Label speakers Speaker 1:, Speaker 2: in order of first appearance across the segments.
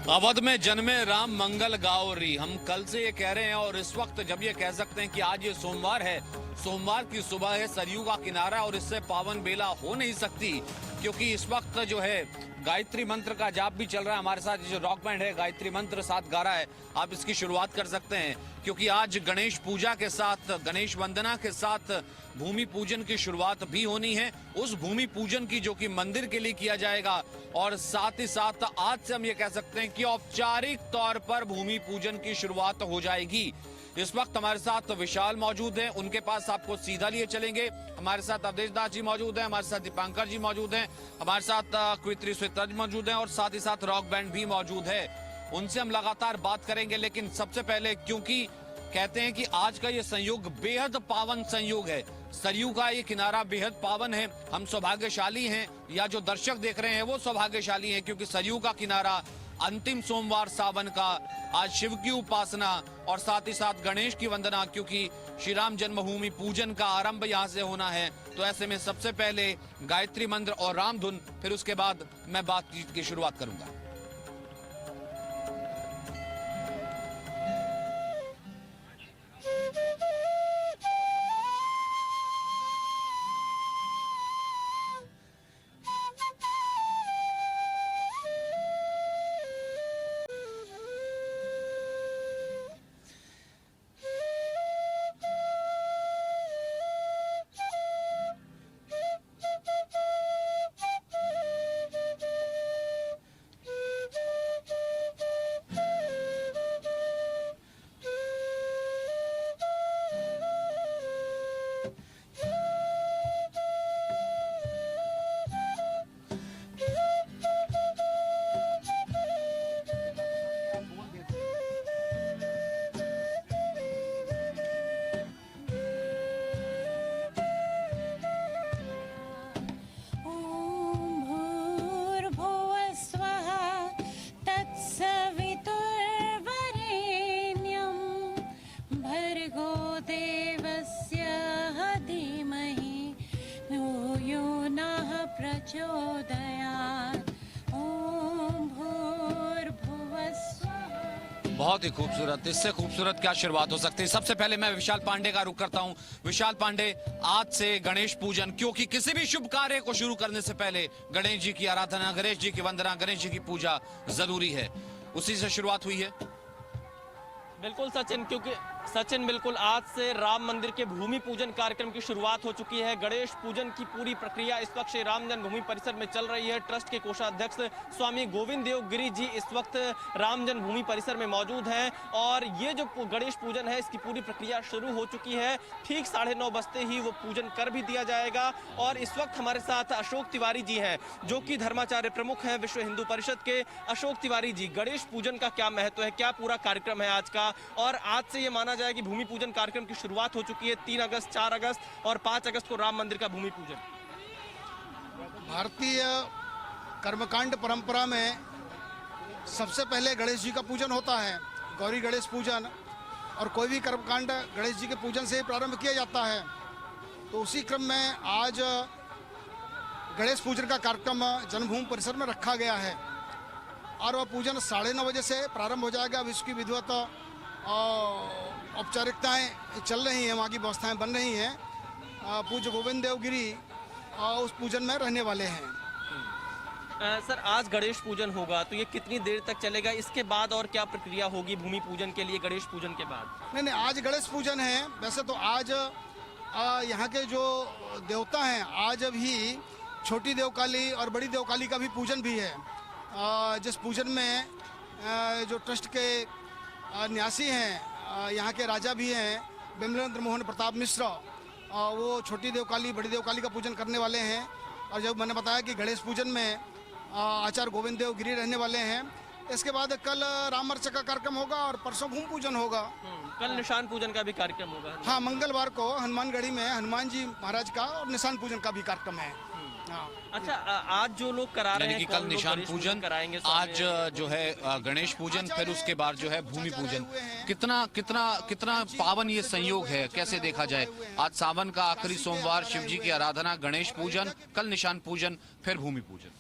Speaker 1: अवध में जन्मे राम मंगल गाओ री। हम कल से ये कह रहे हैं और इस वक्त जब ये कह सकते हैं कि आज ये सोमवार है, सोमवार की सुबह है, सरयू का किनारा और इससे पावन बेला हो नहीं सकती, क्योंकि इस वक्त जो है गायत्री मंत्र का जाप भी चल रहा है। हमारे साथ जो रॉक बैंड है गायत्री मंत्र साथ गा रहा है, आप इसकी शुरुआत कर सकते हैं, क्योंकि आज गणेश पूजा के साथ, गणेश वंदना के साथ भूमि पूजन की शुरुआत भी होनी है। उस भूमि पूजन की जो कि मंदिर के लिए किया जाएगा, और साथ ही साथ आज से हम ये कह सकते हैं कि औपचारिक तौर पर भूमि पूजन की शुरुआत हो जाएगी। इस वक्त हमारे साथ विशाल मौजूद हैं, उनके पास आपको सीधा लिए चलेंगे। हमारे साथ अवधेश दास जी मौजूद हैं, हमारे साथ दीपांकर जी मौजूद हैं, हमारे साथ क्वित्री स्वितराज मौजूद हैं और साथ ही साथ रॉक बैंड भी मौजूद है। उनसे हम लगातार बात करेंगे, लेकिन सबसे पहले क्योंकि कहते हैं कि आज का ये संयोग बेहद पावन संयोग है, सरयू का ये किनारा बेहद पावन है। हम सौभाग्यशाली हैं, या जो दर्शक देख रहे हैं वो सौभाग्यशाली हैं, क्योंकि सरयू का किनारा, अंतिम सोमवार सावन का, आज शिव की उपासना और साथ ही साथ गणेश की वंदना, क्योंकि श्री राम जन्मभूमि पूजन का आरंभ यहाँ से होना है। तो ऐसे में सबसे पहले गायत्री मंत्र और राम धुन, फिर उसके बाद मैं बातचीत की शुरुआत करूंगा। बहुत ही खूबसूरत, इससे खूबसूरत क्या शुरुआत हो सकती है। सबसे पहले मैं विशाल पांडे का रुख करता हूं। विशाल पांडे, आज से गणेश पूजन, क्योंकि किसी भी शुभ कार्य को शुरू करने से पहले गणेश जी की आराधना, गणेश जी की वंदना, गणेश जी की पूजा जरूरी है, उसी से शुरुआत हुई है।
Speaker 2: बिल्कुल सचिन, क्योंकि सचिन बिल्कुल आज से राम मंदिर के भूमि पूजन कार्यक्रम की शुरुआत हो चुकी है। गणेश पूजन की पूरी प्रक्रिया इस वक्त श्री राम जन्मभूमि परिसर में चल रही है। ट्रस्ट के कोषाध्यक्ष स्वामी गोविंद देव गिरी जी इस वक्त राम जन्मभूमि परिसर में मौजूद हैं, और ये जो गणेश पूजन है इसकी पूरी प्रक्रिया शुरू हो चुकी है। ठीक 9:30 बजते ही वो पूजन कर भी दिया जाएगा। और इस वक्त हमारे साथ अशोक तिवारी जी हैं, जो कि धर्माचार्य प्रमुख हैं विश्व हिंदू परिषद के। अशोक तिवारी जी, गणेश पूजन का क्या महत्व है, क्या पूरा कार्यक्रम है आज का, और आज से ये माना जाए कि भूमि पूजन कार्यक्रम की शुरुआत हो चुकी है। 3 अगस्त, 4 अगस्त और 5 अगस्त को राम मंदिर का भूमि पूजन।
Speaker 3: भारतीय कर्मकांड परंपरा में सबसे पहले गणेश जी का पूजन होता है, गौरी गणेश पूजन, और कोई भी कर्मकांड गणेश जी के पूजन से ही प्रारंभ किया जाता है। तो उसी क्रम में आज गणेश पूजन का कार्यक्रम जन्मभूमि परिसर में रखा गया है, और वह पूजन 9:30 बजे से प्रारंभ हो जाएगा। अब इसकी विधिवत औपचारिकताएं चल रही हैं, वहाँ की व्यवस्थाएं बन रही हैं। पूज्य गोविंद देव गिरी उस पूजन में रहने वाले हैं।
Speaker 2: सर, आज गणेश पूजन होगा तो ये कितनी देर तक चलेगा? इसके बाद और क्या प्रक्रिया होगी भूमि पूजन के लिए गणेश पूजन के बाद?
Speaker 3: नहीं, आज गणेश पूजन है। वैसे तो आज यहाँ के जो देवता हैं, आज अभी छोटी देवकाली और बड़ी देवकाली का भी पूजन भी है, जिस पूजन में जो ट्रस्ट के न्यासी हैं, यहाँ के राजा भी हैं, बिमलेंद्र मोहन प्रताप मिश्र, वो छोटी देवकाली बड़ी देवकाली का पूजन करने वाले हैं। और जब मैंने बताया कि गणेश पूजन में आचार्य गोविंद देव गिरी रहने वाले हैं, इसके बाद कल रामर्चा का कार्यक्रम होगा और परसों भूमि पूजन होगा।
Speaker 2: कल निशान पूजन का भी कार्यक्रम होगा।
Speaker 3: हाँ, मंगलवार को हनुमानगढ़ी में हनुमान जी महाराज का और निशान पूजन का भी कार्यक्रम है।
Speaker 2: अच्छा, आज जो लोग करा रहे हैं
Speaker 1: कि कल निशान पूजन कराएंगे, आज जो है गणेश पूजन, फिर उसके बाद जो है भूमि पूजन। कितना कितना कितना पावन ये संयोग है, कैसे देखा जाए। आज सावन का आखिरी सोमवार, शिव जी की आराधना, गणेश पूजन, कल निशान पूजन, फिर भूमि पूजन।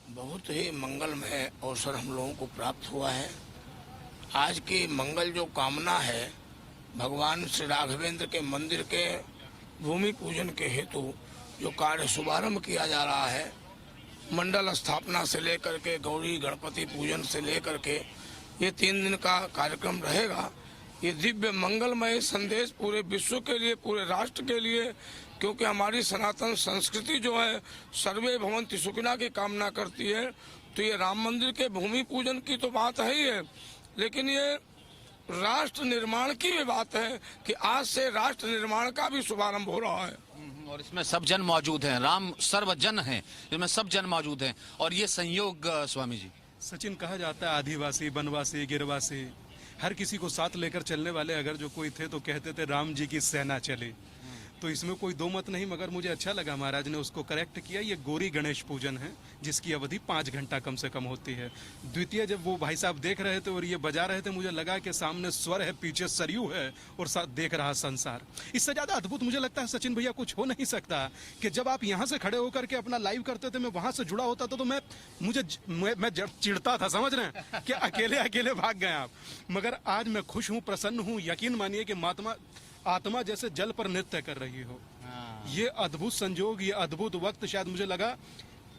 Speaker 4: बहुत ही मंगलमय अवसर हम लोगों को प्राप्त हुआ है। आज की मंगल जो कामना है, भगवान श्री राघवेंद्र के मंदिर के भूमि पूजन के हेतु जो कार्य शुभारंभ किया जा रहा है, मंडल स्थापना से लेकर के गौरी गणपति पूजन से लेकर के ये 3 दिन का कार्यक्रम रहेगा। ये दिव्य मंगलमय संदेश पूरे विश्व के लिए, पूरे राष्ट्र के लिए, क्योंकि हमारी सनातन संस्कृति जो है सर्वे भवन्ति सुखिना की कामना करती है। तो ये राम मंदिर के भूमि पूजन की तो बात है ही है, लेकिन ये राष्ट्र निर्माण की भी बात है कि आज से राष्ट्र निर्माण का भी शुभारंभ हो रहा है।
Speaker 1: और इसमें सब जन मौजूद हैं, राम सर्वजन हैं, इसमें सब जन मौजूद हैं। और ये संयोग स्वामी जी,
Speaker 5: सचिन, कहा जाता है आदिवासी, बनवासी, गिरवासी, हर किसी को साथ लेकर चलने वाले अगर जो कोई थे तो कहते थे राम जी की सेना चली। तो इसमें कोई दो मत नहीं, मगर मुझे अच्छा लगा महाराज ने उसको करेक्ट किया। ये गौरी गणेश पूजन है जिसकी अवधि 5 घंटा कम से कम होती है। द्वितीय, जब वो भाई साहब देख रहे थे और ये बजा रहे थे, मुझे लगा कि सामने स्वर है, पीछे सरयू है और साथ देख रहा संसार। इससे ज्यादा अद्भुत मुझे लगता है सचिन भैया कुछ हो नहीं सकता कि जब आप यहाँ से खड़े होकर के अपना लाइव करते थे, मैं वहां से जुड़ा होता था तो मैं चिढ़ता था, समझ रहे हैं कि अकेले अकेले भाग गए आप। मगर आज मैं खुश हूँ, प्रसन्न हूँ। यकीन मानिए कि आत्मा जैसे जल पर नृत्य कर रही हो। ये अद्भुत संजोग, ये अद्भुत वक्त, शायद मुझे लगा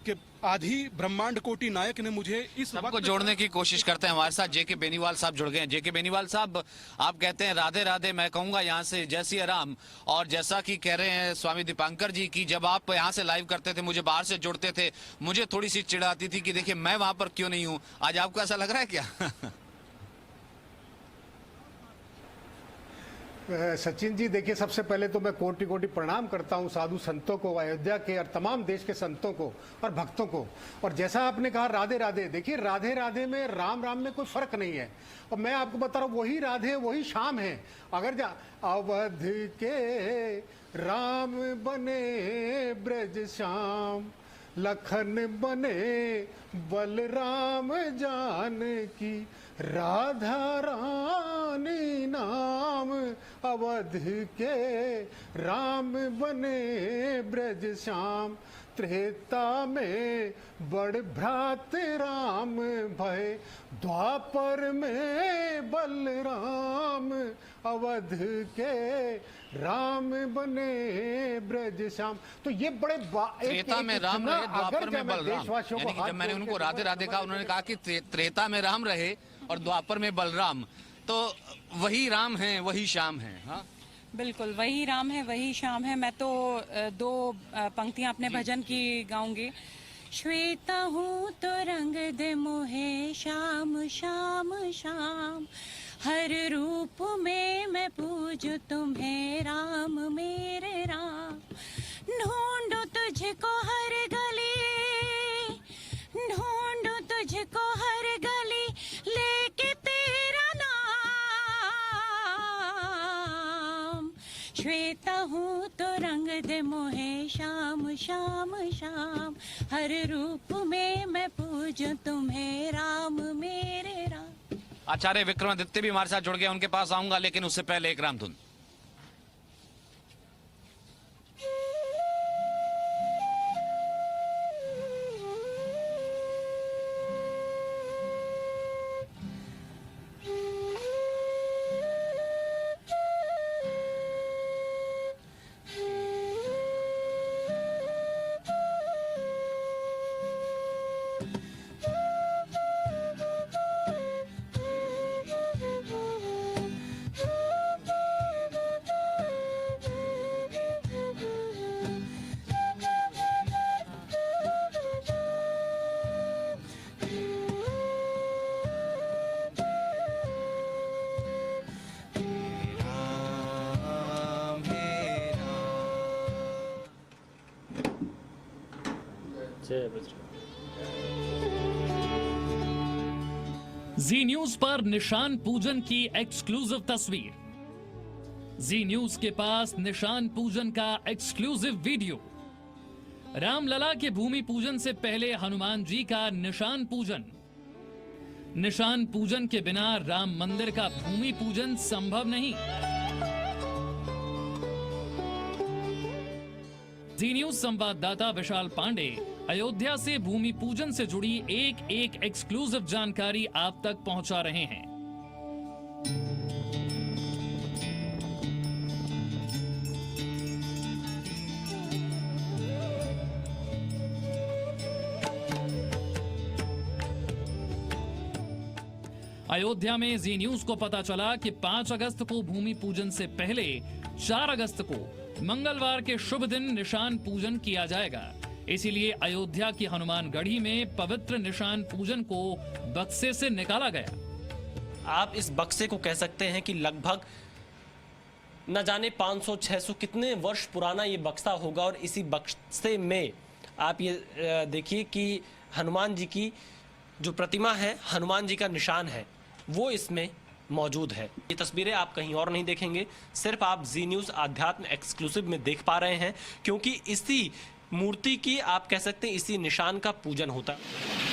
Speaker 5: कि आधी ब्रह्मांड कोटि नायक ने मुझे इस वक्त
Speaker 1: सबको जोड़ने की कोशिश करते हैं। हमारे साथ जेके बेनीवाल साहब जुड़ गए हैं। जेके बेनीवाल साहब, आप कहते हैं राधे राधे, मैं कहूंगा यहाँ से जय सिया राम। और जैसा कि कह रहे हैं स्वामी दीपांकर जी की जब आप यहाँ से लाइव करते थे, मुझे बाहर से जुड़ते थे, मुझे थोड़ी सी चिढ़ आती थी कि देखिए मैं वहां पर क्यों नहीं हूँ। आज आपको ऐसा लग रहा है क्या?
Speaker 6: सचिन जी, देखिए, सबसे पहले तो मैं कोटि कोटि प्रणाम करता हूं साधु संतों को, अयोध्या के और तमाम देश के संतों को और भक्तों को। और जैसा आपने कहा राधे राधे, देखिए राधे राधे में राम राम में कोई फर्क नहीं है। और मैं आपको बता रहा हूं, वही राधे वही श्याम है। अगर अवध के राम बने ब्रज श्याम, लखन बने बलराम जानकी, राधा रानी नाम, अवध के राम बने ब्रज श्याम। त्रेता में बड़ भ्रात राम भय, द्वापर में बलराम, अवध के राम बने ब्रज श्याम। तो ये बड़े
Speaker 1: त्रेता में राम रहे, द्वापर में बलराम। यानी कि जब मैंने उनको राधे राधे कहा, उन्होंने कहा कि त्रेता में राम रहे और द्वापर में बलराम, तो वही राम है वही श्याम है। हाँ,
Speaker 7: बिल्कुल वही राम है वही श्याम है। मैं तो 2 पंक्तियां अपने भजन की गाऊंगी। श्वेता हूँ तो रंग दे मोहे श्याम श्याम श्याम, हर रूप में मैं पूजू तुम्हें राम मेरे राम। ढूंढू तुझको हर गली, ढूंढू तुझको हर गली, लेके तेरा नाम। श्वेता हूँ तो रंग दे मोहे श्याम श्याम श्याम, हर रूप में मैं पूजू तुम्हें राम मेरे राम।
Speaker 1: आचार्य विक्रमादित्य भी हमारे साथ जुड़ गए, उनके पास आऊंगा, लेकिन उससे पहले एक रामधुन।
Speaker 8: जी न्यूज पर निशान पूजन की एक्सक्लूसिव तस्वीर। जी न्यूज के पास निशान पूजन का एक्सक्लूसिव वीडियो। रामलला के भूमि पूजन से पहले हनुमान जी का निशान पूजन। निशान पूजन के बिना राम मंदिर का भूमि पूजन संभव नहीं। जी न्यूज संवाददाता विशाल पांडे अयोध्या से भूमि पूजन से जुड़ी एक एक एक्सक्लूसिव जानकारी आप तक पहुंचा रहे हैं। अयोध्या में जी न्यूज को पता चला कि 5 अगस्त को भूमि पूजन से पहले 4 अगस्त को मंगलवार के शुभ दिन निशान पूजन किया जाएगा। इसीलिए अयोध्या की हनुमानगढ़ी में पवित्र निशान पूजन को बक्से से निकाला गया।
Speaker 2: आप इस बक्से को कह सकते हैं कि लगभग न जाने 500-600 कितने वर्ष पुराना ये बक्सा होगा। और इसी बक्से में आप ये देखिए कि हनुमान जी की जो प्रतिमा है, हनुमान जी का निशान है, वो इसमें मौजूद है। ये तस्वीरें आप कहीं और नहीं देखेंगे, सिर्फ आप जी न्यूज़ आध्यात्म एक्सक्लूसिव में देख पा रहे हैं, क्योंकि इसी मूर्ति की आप कह सकते हैं इसी निशान का पूजन होता है।